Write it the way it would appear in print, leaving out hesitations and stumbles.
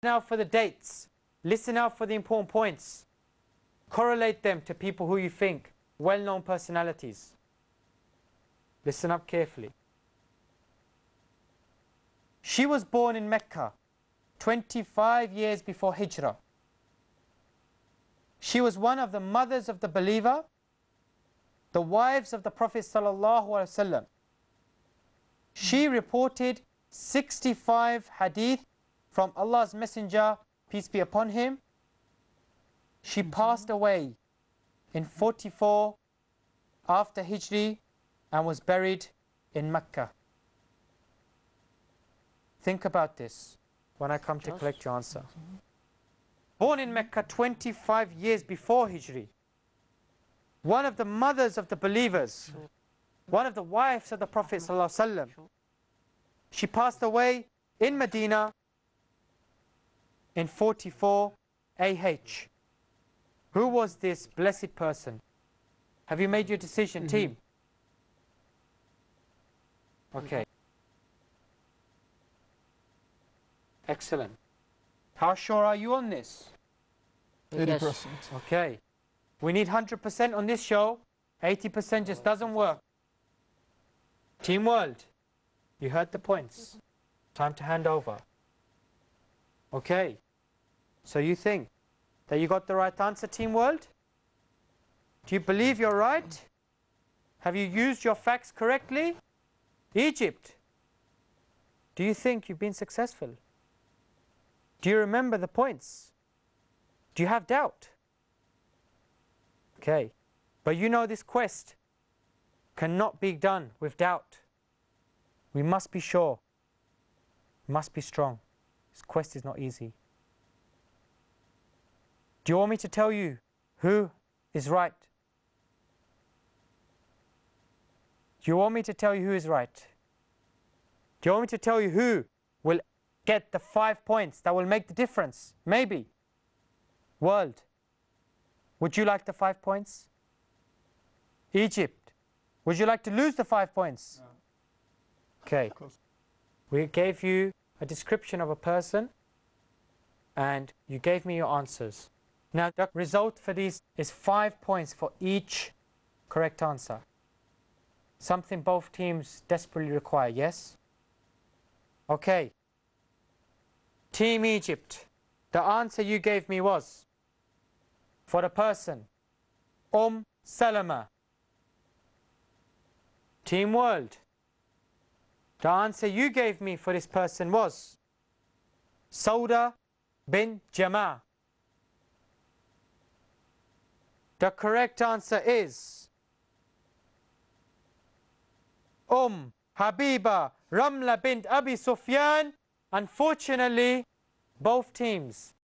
out for the dates. Listen out for the important points. Correlate them to people who you think, well-known personalities. Listen up carefully. She was born in Mecca, 25 years before Hijrah. She was one of the mothers of the believer, the wives of the Prophet ﷺ. She reported 65 hadith from Allah's Messenger, peace be upon him. She passed away in 44 after Hijri and was buried in Mecca. Think about this when I come to collect your answer. Born in Mecca 25 years before Hijri. One of the mothers of the believers. One of the wives of the Prophet ﷺ. She passed away in Medina in 44 AH. Who was this blessed person? Have you made your decision, team? Okay. Excellent. How sure are you on this? 80%. Okay. We need 100% on this show. 80% just doesn't work. Team World, you heard the points. Time to hand over. Okay. So you think that you got the right answer, Team World? Do you believe you're right? Have you used your facts correctly? Egypt, do you think you've been successful? Do you remember the points? Do you have doubt? Okay, but you know this quest cannot be done with doubt. We must be sure, must be strong. This quest is not easy. Do you want me to tell you who is right? Do you want me to tell you who is right? Do you want me to tell you who will get the 5 points that will make the difference? Maybe. World, would you like the 5 points? Egypt, would you like to lose the 5 points? No. Okay. We gave you a description of a person and you gave me your answers. Now the result for these is 5 points for each correct answer. Something both teams desperately require, yes? Okay. Team Egypt, the answer you gave me was for the person Salama. Team World, the answer you gave me for this person was Sauda bin Jama'. The correct answer is Habiba Ramalah Bint Abi Sufyan. Unfortunately, both teams